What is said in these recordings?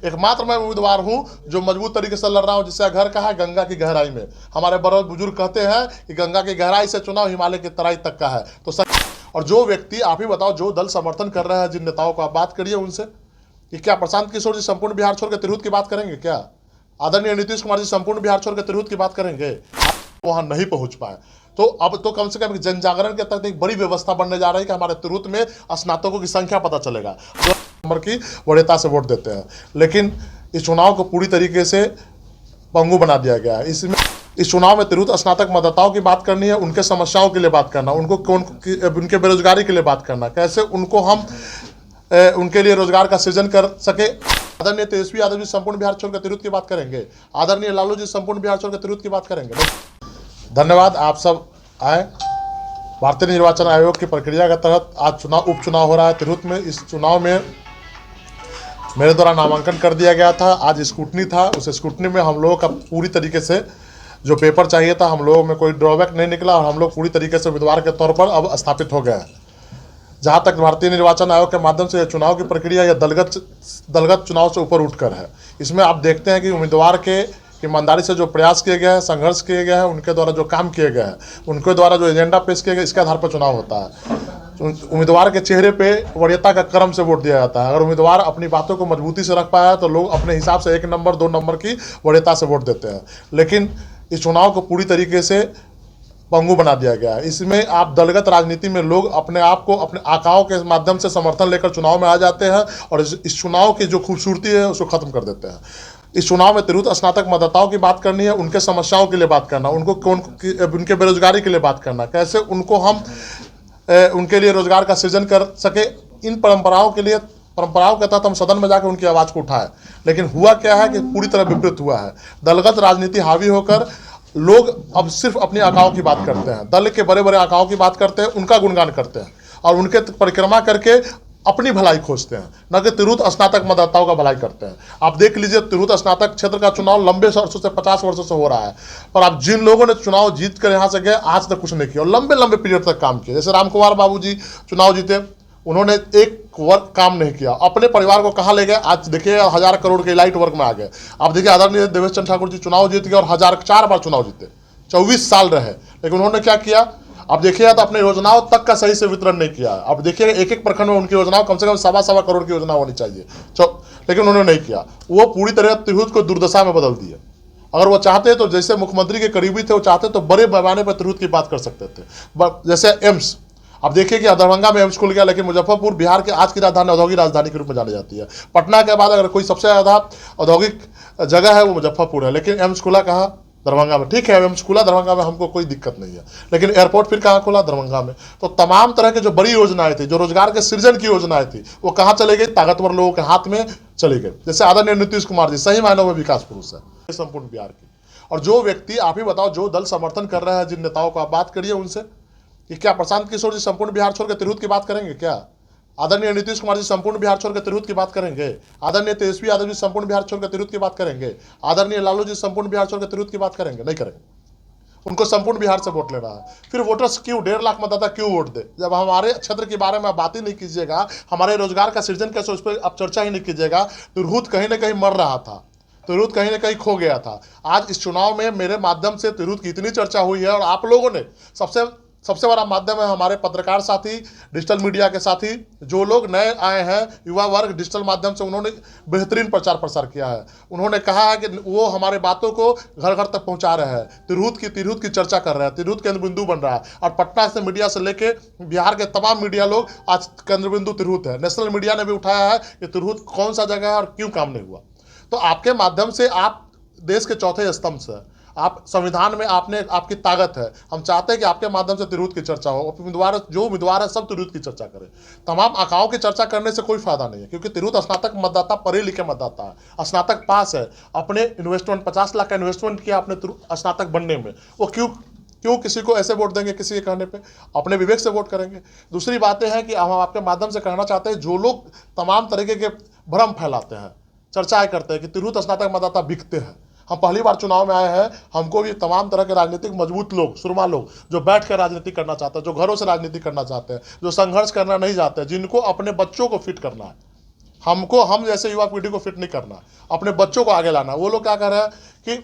एकमात्र मैं उम्मीदवार हूं जो मजबूत तरीके से लड़ रहा हूं, जिसका घर कहा है गंगा की गहराई में। हमारे बड़े बुजुर्ग कहते हैं कि गंगा की गहराई से चुनाव हिमालय की तराई तक का है। तो और जो व्यक्ति, आप ही बताओ, जो दल समर्थन कर रहे हैं जिन नेताओं को, आप बात करिए उनसे कि क्या प्रशांत किशोर जी संपूर्ण बिहार छोड़ के तिरहुत की बात करेंगे? क्या आदरणीय नीतीश कुमार जी संपूर्ण बिहार छोड़ के तिरहुत की बात करेंगे? वहां नहीं पहुंच पाए तो अब तो कम से कम जन जागरण के तहत एक बड़ी व्यवस्था बनने जा रही है कि हमारे तिरहुत में स्नातकों की संख्या पता चलेगा, जो नंबर की वरीयता से वोट देते हैं। लेकिन इस चुनाव को पूरी तरीके से पंगु बना दिया गया है। इसमें इस चुनाव में तिरहुत स्नातक मतदाताओं की बात करनी है, उनके समस्याओं के लिए बात करना, उनके बेरोजगारी के लिए बात करना, कैसे उनको हम उनके लिए रोजगार का सृजन कर सके। आदरणीय तेजस्वी यादव जी संपूर्ण बिहार छोड़ कर तिरहुत की बात करेंगे, आदरणीय लालू जी संपूर्ण बिहार छोड़ कर तिरहुत की बात करेंगे। धन्यवाद, आप सब आए। भारतीय निर्वाचन आयोग की प्रक्रिया के तहत आज उपचुनाव हो रहा है तिरहुत में। इस चुनाव में मेरे द्वारा नामांकन कर दिया गया था। आज स्क्रूटनी था, उस स्क्रूटनी में हम लोगों का पूरी तरीके से जो पेपर चाहिए था, हम लोगों में कोई ड्रॉबैक नहीं निकला और हम लोग पूरी तरीके से उम्मीदवार के तौर पर अब स्थापित हो गए हैं। जहाँ तक भारतीय निर्वाचन आयोग के माध्यम से चुनाव की प्रक्रिया या दलगत चुनाव से ऊपर उठकर है। इसमें आप देखते हैं कि उम्मीदवार के ईमानदारी से जो प्रयास किए गए हैं, संघर्ष किए गए हैं, उनके द्वारा जो काम किए गए हैं, उनके द्वारा जो एजेंडा पेश किए गए, इसके आधार पर चुनाव होता है। उम्मीदवार के चेहरे पे वरीयता का क्रम से वोट दिया जाता है। अगर उम्मीदवार अपनी बातों को मजबूती से रख पाया तो लोग अपने हिसाब से 1 नंबर 2 नंबर की वरीयता से वोट देते हैं। लेकिन इस चुनाव को पूरी तरीके से पंगु बना दिया गया है। इसमें आप दलगत राजनीति में लोग अपने आप को अपने आकाओं के माध्यम से समर्थन लेकर चुनाव में आ जाते हैं और इस चुनाव की जो खूबसूरती है उसको खत्म कर देते हैं। इस चुनाव में तिरहुत स्नातक मतदाताओं की बात करनी है, उनके समस्याओं के लिए बात करना, उनके बेरोजगारी के लिए बात करना, कैसे उनको हम उनके लिए रोजगार का सृजन कर सके। इन परंपराओं के तहत हम सदन में जाकर उनकी आवाज़ को उठाए। लेकिन हुआ क्या है कि पूरी तरह विपरीत हुआ है। दलगत राजनीति हावी होकर लोग अब सिर्फ अपनी आकाओं की बात करते हैं, दल के बड़े बड़े आकाओं की बात करते हैं, उनका गुणगान करते हैं और उनके परिक्रमा करके अपनी भलाई खोजते हैं, न कि तिरहुत स्नातक मतदाताओं का भलाई करते हैं। आप देख लीजिए, तिरहुत स्नातक क्षेत्र का चुनाव लंबे वर्षों से 50 वर्षों से हो रहा है, पर आप जिन लोगों ने चुनाव जीत कर यहाँ से गए, आज तक कुछ नहीं किया और लंबे लंबे पीरियड तक काम किया। जैसे रामकुमार बाबू जी चुनाव जीते, उन्होंने एक वर्क काम नहीं किया, अपने परिवार को कहाँ ले गए? आज देखिए 1000 करोड़ के लाइट वर्क में आ गए। आप देखिए आदरणीय देवेश चंद्र ठाकुर जी चुनाव जीत गए और 4 बार चुनाव जीते, 24 साल रहे, लेकिन उन्होंने क्या किया? अब देखिए तो अपने योजनाओं तक का सही से वितरण नहीं किया। अब देखिए एक एक प्रखंड में उनकी योजनाओं कम से कम 1.25 करोड़ की योजना होनी चाहिए, लेकिन उन्होंने नहीं किया। वो पूरी तरह तिरहुत को दुर्दशा में बदल दिए। अगर वो चाहते तो, जैसे मुख्यमंत्री के करीबी थे, वो चाहते तो बड़े पैमाने पर तिरहुत की बात कर सकते थे। जैसे एम्स, अब देखिए कि दरभंगा में एम्स खुल गया, लेकिन मुजफ्फरपुर बिहार के आज की राजधानी, औद्योगिक राजधानी के रूप में जानी जाती है। पटना के बाद अगर कोई सबसे ज़्यादा औद्योगिक जगह है वो मुजफ्फरपुर है, लेकिन एम्स खुला कहाँ? दरभंगा में। ठीक है, एम्स खुला दरभंगा में, हमको कोई दिक्कत नहीं है, लेकिन एयरपोर्ट फिर कहाँ खुला? दरभंगा में। तो तमाम तरह की जो बड़ी योजनाएं थी, जो रोजगार के सृजन की योजनाएं थी, वो कहाँ चली गई? ताकतवर लोगों के हाथ में चली गई। जैसे आदरणीय नीतीश कुमार जी सही मायनों में विकास पुरुष है संपूर्ण बिहार की। और जो व्यक्ति, आप ही बताओ, जो दल समर्थन कर रहे हैं जिन नेताओं को, आप बात करिए उनसे कि क्या प्रशांत किशोर जी संपूर्ण बिहार छोड़ कर तिरहुत की बात करेंगे? क्या आदरणीय नीतीश कुमार जी संपूर्ण बिहार छोड़ कर तिरहुत की बात करेंगे? आदरणीय तेजस्वी यादव जी संपूर्ण बिहार छोड़ कर तिरहुत की बात करेंगे? आदरणीय लालू जी संपूर्ण बिहार छोड़ कर तिरहुत की बात करेंगे? नहीं करेंगे। उनको संपूर्ण बिहार से वोट लेना है। फिर वोटर्स क्यों 1.5 लाख मतदाता क्यों वोट दे? जब हमारे क्षेत्र के बारे में बात ही नहीं कीजिएगा, हमारे रोजगार का सृजन कैसे, उस पर आप चर्चा ही नहीं कीजिएगा। तिरहुत कहीं ना कहीं मर रहा था, तिरहुत कहीं ना कहीं खो गया था। आज इस चुनाव में मेरे माध्यम से तिरहुत की इतनी चर्चा हुई है और आप लोगों ने सबसे बड़ा माध्यम है हमारे पत्रकार साथी, डिजिटल मीडिया के साथी, जो लोग नए आए हैं, युवा वर्ग, डिजिटल माध्यम से उन्होंने बेहतरीन प्रचार प्रसार किया है। उन्होंने कहा है कि वो हमारे बातों को घर घर तक पहुंचा रहे हैं, तिरहुत की चर्चा कर रहे हैं, तिरहुत केंद्र बिंदु बन रहा है। और पटना से मीडिया से लेके बिहार के तमाम मीडिया लोग आज केंद्र बिंदु तिरहुत है। नेशनल मीडिया ने भी उठाया है कि तिरहुत कौन सा जगह है और क्यों काम नहीं हुआ। तो आपके माध्यम से आप देश के चौथे स्तंभ से, आप संविधान में आपकी ताकत है। हम चाहते हैं कि आपके माध्यम से तिरहुत की चर्चा हो, जो उम्मीदवार है सब तिरहुत की चर्चा करें। तमाम आकाओं की चर्चा करने से कोई फायदा नहीं है, क्योंकि तिरहुत स्नातक मतदाता पढ़े लिखे मतदाता है, स्नातक पास है, अपने इन्वेस्टमेंट 50 लाख का इन्वेस्टमेंट किया अपने स्नातक बनने में। वो क्यों किसी को ऐसे वोट देंगे? किसी के कहने पे अपने विवेक से वोट करेंगे। दूसरी बातें हैं कि हम आपके माध्यम से कहना चाहते हैं, जो लोग तमाम तरीके के भ्रम फैलाते हैं, चर्चाएं करते हैं कि तिरहुत स्नातक मतदाता बिकते हैं। हम पहली बार चुनाव में आए हैं, हमको भी तमाम तरह के राजनीतिक मजबूत लोग, सुरमा लोग, जो बैठ कर राजनीति करना चाहते हैं, जो घरों से राजनीति करना चाहते हैं, जो संघर्ष करना नहीं चाहते हैं, जिनको अपने बच्चों को फिट करना है, हमको हम जैसे युवा पीढ़ी को फिट नहीं करना, अपने बच्चों को आगे लाना। वो लोग क्या कर रहे हैं कि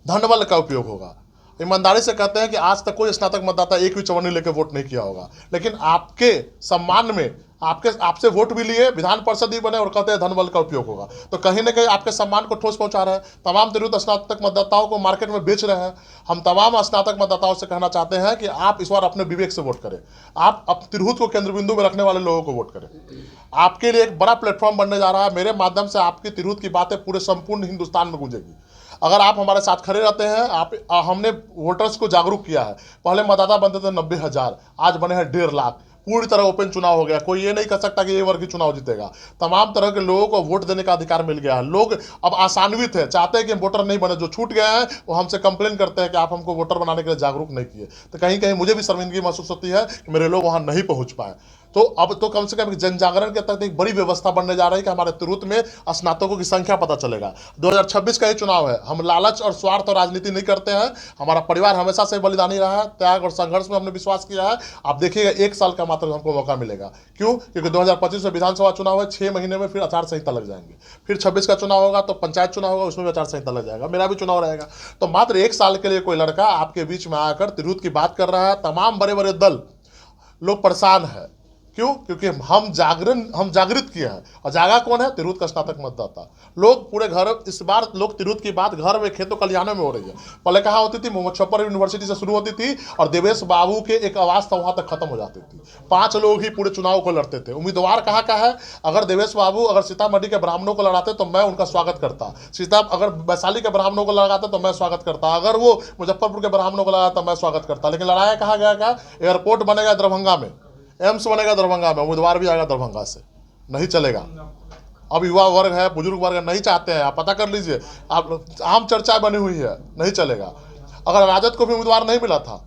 धन बल का उपयोग होगा। ईमानदारी से कहते हैं कि आज तक कोई स्नातक मतदाता एक भी चवन्नी लेकर वोट नहीं किया होगा, लेकिन आपके सम्मान में आपसे वोट भी लिए, विधान पार्षद ही बने और कहते हैं धन बल का उपयोग होगा। तो कहीं ना कहीं आपके सम्मान को ठोस पहुंचा रहे हैं। तमाम तिरहुत स्नातक मतदाताओं को मार्केट में बेच रहे हैं। हम तमाम स्नातक मतदाताओं से कहना चाहते हैं कि आप इस बार अपने विवेक से वोट करें। आप अब तिरहुत को केंद्र बिंदु में रखने वाले लोगों को वोट करें। आपके लिए एक बड़ा प्लेटफॉर्म बनने जा रहा है। मेरे माध्यम से आपकी तिरहुत की बातें पूरे संपूर्ण हिंदुस्तान में गूंजेगी। अगर आप हमारे साथ खड़े रहते हैं, हमने वोटर्स को जागरूक किया है। पहले मतदाता बनते थे 90,000, आज बने हैं 1.5 लाख। पूरी तरह ओपन चुनाव हो गया। कोई ये नहीं कह सकता कि ये वर्ग चुनाव जीतेगा। तमाम तरह के लोगों को वोट देने का अधिकार मिल गया है। लोग अब आसान्वित है, चाहते हैं कि हम वोटर नहीं बने। जो छूट गए हैं वो हमसे कंप्लेन करते हैं कि आप हमको वोटर बनाने के लिए जागरूक नहीं किए। तो कहीं कहीं मुझे भी शर्मिंदगी महसूस होती है कि मेरे लोग वहाँ नहीं पहुँच पाए। तो अब तो कम से कम जन जागरण के तहत एक बड़ी व्यवस्था बनने जा रही है कि हमारे तिरहुत में स्नातकों की संख्या पता चलेगा। 2026 का ही चुनाव है। हम लालच और स्वार्थ और राजनीति नहीं करते हैं। हमारा परिवार हमेशा से बलिदानी रहा है। त्याग और संघर्ष में हमने विश्वास किया है। आप देखिएगा 1 साल का मात्र हमको मौका मिलेगा। क्यों? क्योंकि 2025 में विधानसभा चुनाव है, 6 महीने में फिर आचार संहिता लग जाएंगे। फिर 26 का चुनाव होगा तो पंचायत चुनाव होगा, उसमें भी आचार संहिता लग जाएगा। मेरा भी चुनाव रहेगा। तो मात्र 1 साल के लिए कोई लड़का आपके बीच में आकर तिरहुत की बात कर रहा है। तमाम बड़े बड़े दल लोग परेशान है। क्यों? क्योंकि हम जागृत किए हैं। और जागा कौन है? तिरहुत का स्नातक मतदाता। लोग पूरे घर, इस बार लोग तिरहुत की बात घर में, खेतों खलिहानों में हो रही है। पहले कहाँ होती थी? मुजफ्फर यूनिवर्सिटी से शुरू होती थी और देवेश बाबू के एक आवाज था, वहां तक खत्म हो जाती थी। 5 लोग ही पूरे चुनाव को लड़ते थे। उम्मीदवार कहाँ का है? अगर देवेश बाबू अगर सीतामढ़ी के ब्राह्मणों को लड़ाते तो मैं उनका स्वागत करता। अगर वैशाली के ब्राह्मणों को लगाते तो मैं स्वागत करता। अगर वो मुजफ्फरपुर के ब्राह्मणों को लगाता तो मैं स्वागत करता। लेकिन लड़ाया कहाँ गया? क्या एयरपोर्ट बनेगा दरभंगा में, एम्स बनेगा दरभंगा में, उम्मीदवार भी आएगा दरभंगा से। नहीं चलेगा। अब युवा वर्ग है, बुजुर्ग वर्ग है, नहीं चाहते हैं। आप पता कर लीजिए, आप आम चर्चा बनी हुई है, नहीं चलेगा। अगर राजद को भी उम्मीदवार नहीं मिला था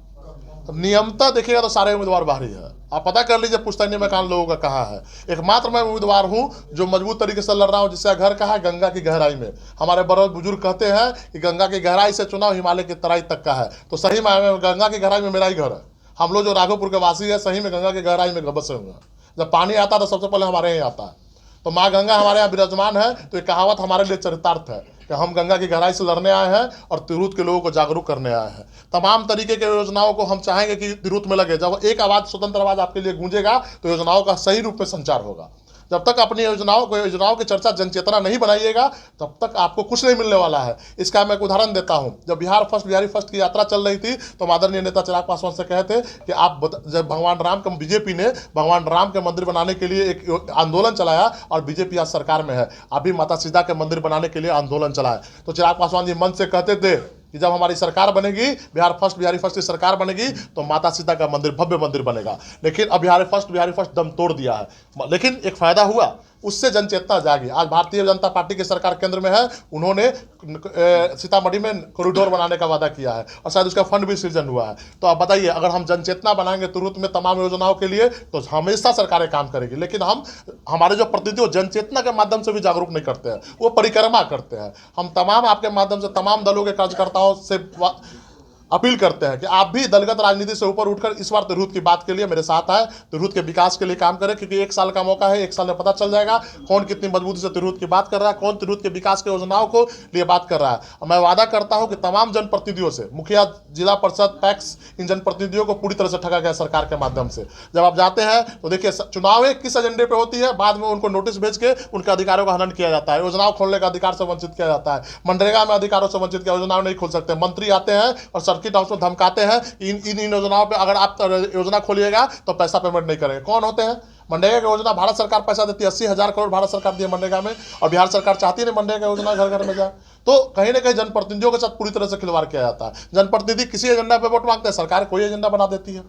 तो नियमता देखिएगा तो सारे उम्मीदवार बाहरी है। आप पता कर लीजिए पुश्तैनी मकान लोगों का कहाँ है। एकमात्र मैं उम्मीदवार हूँ जो मजबूत तरीके से लड़ रहा हूँ, जिसका घर कहाँ है? गंगा की गहराई में। हमारे बड़े बुजुर्ग कहते हैं कि गंगा की गहराई से चुनाव हिमालय की तराई तक का है। तो सही में गंगा की गहराई में मेरा ही घर है। हम लोग जो राघोपुर के वासी है, सही में गंगा की गहराई में बसे हुए हैं। जब पानी आता है तो सबसे पहले हमारे यहाँ आता है। तो माँ गंगा हमारे यहाँ विराजमान है। तो ये कहावत हमारे लिए चरितार्थ है कि हम गंगा की गहराई से लड़ने आए हैं और तिरहुत के लोगों को जागरूक करने आए हैं। तमाम तरीके के योजनाओं को हम चाहेंगे कि तिरहुत में लगे। जब एक आवाज़, स्वतंत्र आवाज़ आपके लिए गूंजेगा तो योजनाओं का सही रूप में संचार होगा। जब तक अपनी योजनाओं की चर्चा जनचेतना नहीं बनाइएगा तब तक आपको कुछ नहीं मिलने वाला है। इसका मैं एक उदाहरण देता हूं। जब बिहारी फर्स्ट की यात्रा चल रही थी तो आदरणीय नेता चिराग पासवान से कहे थे कि आप जब भगवान राम का, बीजेपी ने भगवान राम के मंदिर बनाने के लिए एक आंदोलन चलाया और बीजेपी आज सरकार में है, अभी माता सीता के मंदिर बनाने के लिए आंदोलन चलाया। तो चिराग पासवान जी मन से कहते थे कि जब हमारी सरकार बनेगी, बिहारी फर्स्ट की सरकार बनेगी तो माता सीता का मंदिर, भव्य मंदिर बनेगा। लेकिन अब बिहारी फर्स्ट दम तोड़ दिया है। लेकिन एक फायदा हुआ, उससे जनचेतना जागी। आज भारतीय जनता पार्टी की सरकार केंद्र में है। उन्होंने सीतामढ़ी में कॉरिडोर बनाने का वादा किया है और शायद उसका फंड भी सृजन हुआ है। तो आप बताइए, अगर हम जनचेतना बनाएंगे तुरंत में तमाम योजनाओं के लिए तो हमेशा सरकारें काम करेगी। लेकिन हमारे जो प्रतिनिधि जनचेतना के माध्यम से भी जागरूक नहीं करते हैं, वो परिक्रमा करते हैं। हम तमाम आपके माध्यम से तमाम दलों के कार्यकर्ताओं से अपील करते हैं कि आप भी दलगत राजनीति से ऊपर उठकर इस बार तिरहुत की बात के लिए मेरे साथ आए, तिरहुत के विकास के लिए काम करें। क्योंकि 1 साल का मौका है, 1 साल में पता चल जाएगा कौन कितनी मजबूती से तिरहुत की बात कर रहा है, कौन तिरहुत के विकास के योजनाओं को लिए बात कर रहा है। मैं वादा करता हूं कि तमाम जनप्रतिनिधियों से, मुखिया, जिला परिषद, पैक्स, इन जनप्रतिनिधियों को पूरी तरह से ठगा गया सरकार के माध्यम से। जब आप जाते हैं तो देखिए चुनाव किस एजेंडे पर होती है, बाद में उनको नोटिस भेज के उनके अधिकारों का हनन किया जाता है। योजनाओं खोलने का अधिकार से वंचित किया जाता है। मनरेगा में अधिकारों से वंचित किया, योजनाओं नहीं खोल सकते। मंत्री आते हैं और सर्किट हाउस में धमकाते हैं इन योजनाओं पे अगर आप योजना खोलिएगा तो पैसा पेमेंट नहीं करेंगे। कौन होते हैं? मनरेगा की योजना भारत सरकार पैसा देती है, 80,000 करोड़ भारत सरकार दी है मनरेगा में, और बिहार सरकार चाहती है मनरेगा योजना घर घर में जाए। तो कहीं ना कहीं जनप्रतिनिधियों के साथ पूरी तरह से खिलवाड़ किया जाता है। जनप्रतिनिधि किसी एजेंडा पे वोट मांगते हैं, सरकार कोई एजेंडा बना देती है।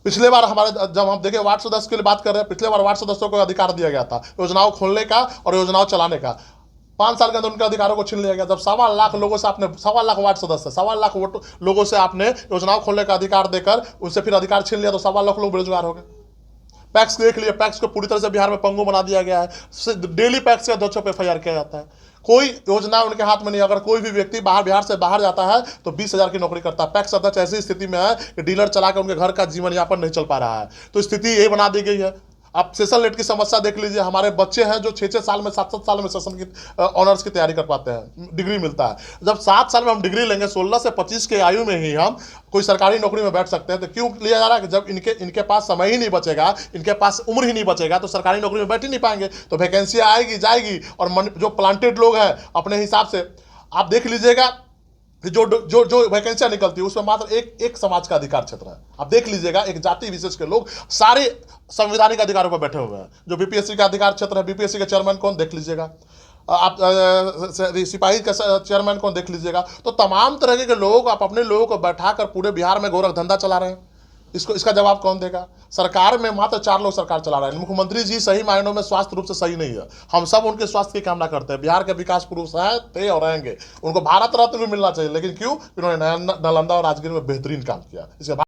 पिछले बार हमारे, जब हम देखें वार्ड सदस्य के लिए बात कर रहे हैं, पिछले बार वार्ड सदस्यों को अधिकार दिया गया था योजनाओं खोलने का और योजनाओं चलाने का। 5 साल के अंदर उनके अधिकारों को छीन लिया गया। जब 1.25 लाख लोगों से आपने, 1.25 लाख वार्ड सदस्य, 1.25 लाख वोट लोगों से आपने योजनाओं खोलने का अधिकार देकर उनसे फिर अधिकार छीन लिया तो 1.25 लाख लोग बेरोजगार हो गए। पैक्स देख लिया, पैक्स को पूरी तरह से बिहार में पंगु बना दिया गया है। डेली पैक्स के अध्यक्षों पर FIR किया जाता है। कोई योजना उनके हाथ में नहीं। अगर कोई भी व्यक्ति बिहार से बाहर जाता है तो 20,000 की नौकरी करता है। पैक्स अध्यक्ष ऐसी स्थिति में है कि डीलर चला कर उनके घर का जीवन यापन नहीं चल पा रहा है। तो स्थिति यही बना दी गई है। आप सेशन लेट की समस्या देख लीजिए। हमारे बच्चे हैं जो 6-6 साल में 7-7 साल में सेशन की ऑनर्स की तैयारी कर पाते हैं, डिग्री मिलता है। जब 7 साल में हम डिग्री लेंगे, 16 से 25 के आयु में ही हम कोई सरकारी नौकरी में बैठ सकते हैं, तो क्यों लिया जा रहा है कि जब इनके पास समय ही नहीं बचेगा, इनके पास उम्र ही नहीं बचेगा, तो सरकारी नौकरी में बैठ ही नहीं पाएंगे। तो वैकेंसी आएगी जाएगी, और जो प्लांटेड लोग हैं अपने हिसाब से आप देख लीजिएगा कि जो जो जो वैकेंसियां निकलती है उसमें मात्र एक समाज का अधिकार क्षेत्र है। आप देख लीजिएगा, एक जाति विशेष के लोग सारे संवैधानिक अधिकारों पर बैठे हुए हैं। जो बीपीएससी का अधिकार क्षेत्र है, बीपीएससी का चेयरमैन कौन देख लीजिएगा, आप सिपाही का चेयरमैन कौन देख लीजिएगा। तो तमाम तरह के लोग, आप अपने लोगों को बैठाकर पूरे बिहार में गोरख धंधा चला रहे हैं। इसका जवाब कौन देगा? सरकार में मात्र 4 लोग सरकार चला रहे हैं। मुख्यमंत्री जी सही मायनों में स्वास्थ्य रूप से सही नहीं है। हम सब उनके स्वास्थ्य की कामना करते हैं। बिहार के विकास पुरुष हैं, थे और रहेंगे। उनको भारत रत्न भी मिलना चाहिए, लेकिन क्यों? इन्होंने नालंदा और राजगीर में बेहतरीन काम किया। इसके